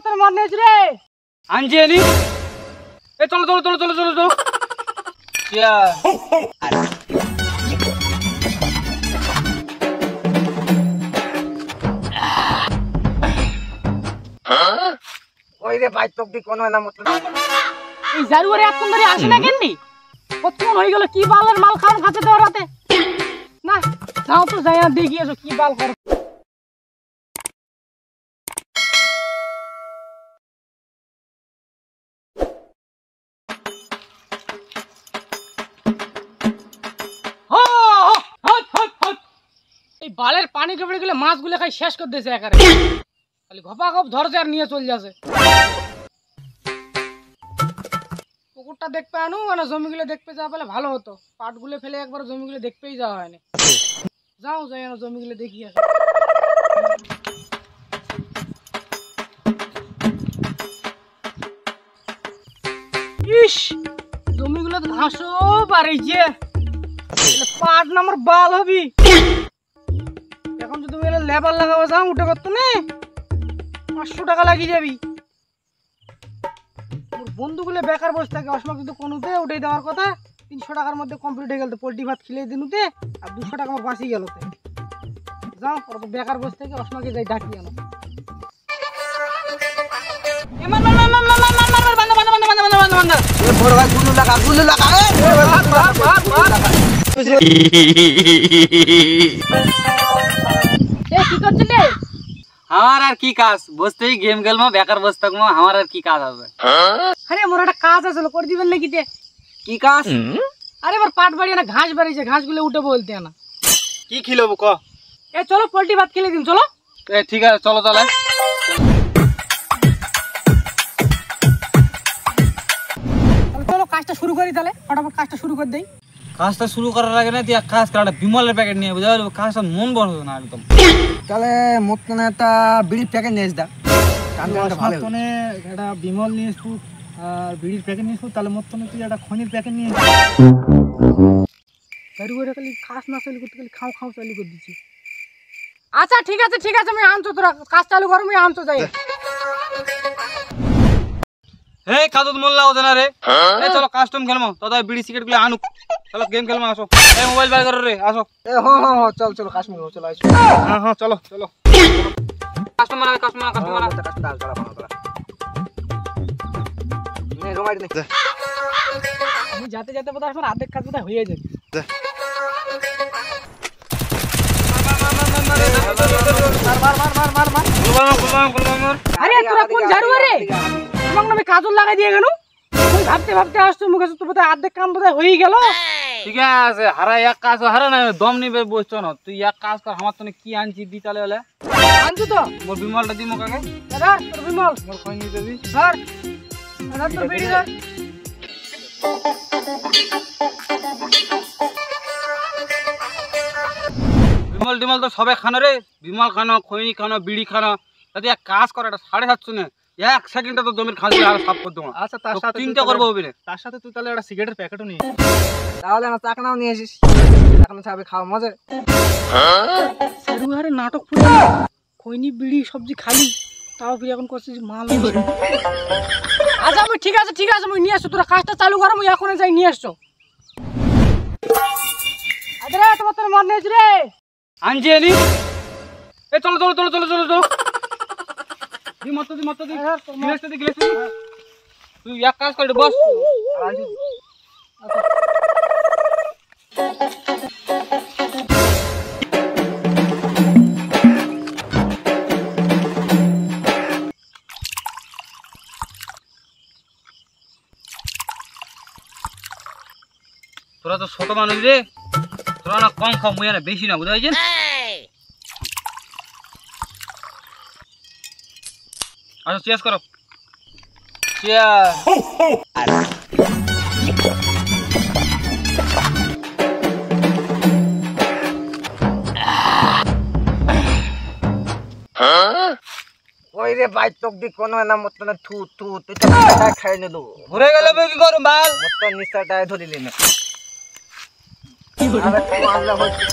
তোর মনে আছে রে আনছি এনি এ চলো চলো চলো চলো চলো চলো ওই রে ভাই তোকে কোন না মত এই জারুয়ারে এতক্ষণ ধরে আসে না কেননি কতক্ষণ হয়ে গেল কি বালের মাল খাওয়ান খাচ্ছে তো রাতে না যাও তো যাই দেখি এসো কি বাল করো এই বালের পানি কেবড়ে গেলে মাছগুলো খাই শেষ করে দিয়েছে একারে খালি ঘপা ঘপ ধরছে আর নিয়ে চলে যাচ্ছে পুকুরটা দেখতে আনু মানে জমিগুলো দেখতে যাওয়া পেলে ভালো হতো পাটগুলো ফেলে একবার জমিগুলো দেখতেই যাওয়া হয়নি যাও যাই না জমিগুলো দেখি আসো ইস জমিগুলো তো ঘাসও বাড়িছে পাট নাম্বার বাল হবি এখন যদি তুমি লেবার লাগাবো যাও উঠে করতো না 500 টাকা লাগিয়ে যাবি বন্ধুগুলো বেকার বসে থাকে অসময় কিন্তু কোনোতে উঠে দেওয়ার কথা 300 টাকার মধ্যে কমপ্লিট হয়ে গেল তো পোল্ট্রি ভাত খেলে দিনুতে আর 200 টাকা আমার বাঁচি গেল যাও ওরা বেকার বসে থেকে অসময়কে যাই ডাকি আনো কি করছেন রে আমার আর কি কাজ বসতেই গেম খেলবো বেকার বসে থাকবো আমার আর কি কাজ হবে আরে মোর একটা কাজ আছে করে দিবেন নাকি তে কি কাজ আরে আমার পাট বাড়ি না ঘাস বাড়িছে ঘাসগুলো উঠে বলতে না কি খিলবো ক এ চলো পোল্ট্রি ভাত খেলে দিন চলো ঠিক আছে চলো তাহলে চলো কাজটা শুরু করি তাহলে ফটাফট কাজটা শুরু করে দেই কাজটা শুরু করার আগে না তুই এক কাজ কর একটা বিমলের প্যাকেট নিয়ে বুঝা গেল কাজটা মন বন্ধ হতো না একদম তাহলে মতন একটা বিড়ির প্যাকেট নিয়ে এসদা ভালো একটা বিমল নিয়ে আসবো আর বিড়ির প্যাকেট নিয়ে আসবো তাহলে মতনে তুই একটা খনির প্যাকেট নিয়ে গাড়ি করে খালি খাস না চালু করতে খালি খাও খাও চালু করে দিচ্ছি আচ্ছা ঠিক আছে আমি আনছো তোরা কাজ চালু করো আমি আনছো যাই হে কাদুদ মোল্লা ওদের না রে এই চলো কাস্টম খেলবো দাদা বিড়ি সিগারেট গুলো আনুক চলো গেম খেলবো আসো এই মোবাইল বার করো রে আসো হ্যাঁ চল চল কাশ্মীর চলো আসো হ্যাঁ চলো চলো কাস্টমার আমি যাতে যাতে বোধ হয় অর্ধেক কাজ বোধ হয়ে যাবে আরে তোরা কোন জারুয়া রে তোমার নামে কাজল লাগাই দিয়ে গেল তুই ভাবতে ভাবতে আসছো মুখে তো বোধ অর্ধেক কাম বোধ হয়ে গেল ঠিক আছে হারা এক কাজ হারা না দম নিবে বসছো না তুই এক কাজ কর আমার তো কি আনছি দি তাহলে হলে আনছো তো মোর বিমলটা দি মোকাকে দাদা তোর বিমল মোর কই নিতে দি স্যার দাদা তোর বিড়ি ধর বিমল ডিমল তো সবে খানো রে বিমল খানো খৈনি খানো বিড়ি খানো তাতে এক কাজ কর এটা 750 নে এক সেকেন্ডে তো জমির খাসি আর সাফ করে দেবো আচ্ছা তার সাথে চিন্তা করবো হবে তার সাথে তুই তাহলে একটা সিগারেটের প্যাকেটও নিয়ে তাহলে আমার চাকনাও নিয়ে আসিস চাকনা খাবে খাওয়া মজা জারুয়ারে নাটক পুরো খৈনি বিড়ি সবজি খালি তাও ফিরে এখন করছিস মাল আচ্ছা আমি ঠিক আছে আমি নিয়ে আসছো তোরা কাজটা চালু করো আমি এখনই যাই নিয়ে আসছো আরে তোমার তোর মনে আছে রে আনছি এনি এ চলো চলো চলো চলো চলো চলো দি মত দি গিলাসটা দি তুই এক কাজ কর বস তোরা তো ছোট মানুষ রে তোরা না কম খাও মুই না বেশি না বুঝা যাচ্ছেন আচ্ছা চেস করো ওই রে ভাই তোকে কোনো না মতন থু থু তুই তো খাই নিলু ঘুরে গেলে কি করুম বাল মতন নিশাটায় ধরিলি না আরে তো আল্লাহ হচ্ছে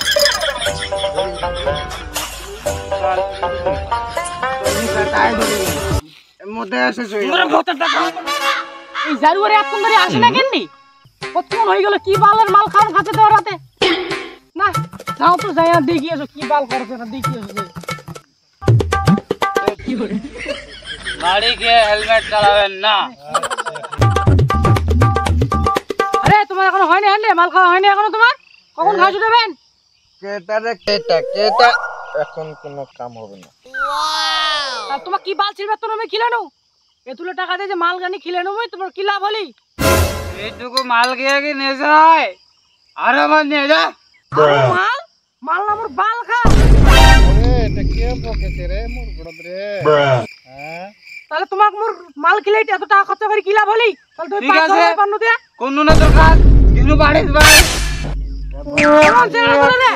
নিশাটায় ধরিলি মধ্যে আসে এই জারুয়ারে এখন ধরে আসে না কেননি কতক্ষণ হয়ে গেল কি বালের মাল খাম খাতে দেওয়ার রাতে না যাও তো যাই না দেখি এসো কি বাল করছে না দেখি এসো গাড়িকে হেলমেট চালাবেন না। আরে তোমার এখনো হয়নি হ্যান্ডে মাল খাওয়া হয়নি এখনো তোমার কখন ঘাস উঠাবেন কেটা এখন কোনো কাম হবে না। আর তোমার কি বাল ছিড়বে তোর আমি খিলানো এতুলো টাকা দিয়ে যে মাল গানি খিলানো তোমার কি লাভ হলি এইটুকু মাল খেয়ে কি নিয়ে যায় আর আমার নিয়ে যা মাল মাল না মোর বাল খা এটা কে বকেছে রে মোর বড় রে হ্যাঁ তাহলে তোমাক মোর মাল খিলাই এত টাকা খরচ করে কি লাভ হলি তাহলে তুমি ঠিক আছে। 500 পান্ন দিয়া কোন না দরকার কিন্তু বাড়িস ভাই কেমন ছেড়ে বলে রে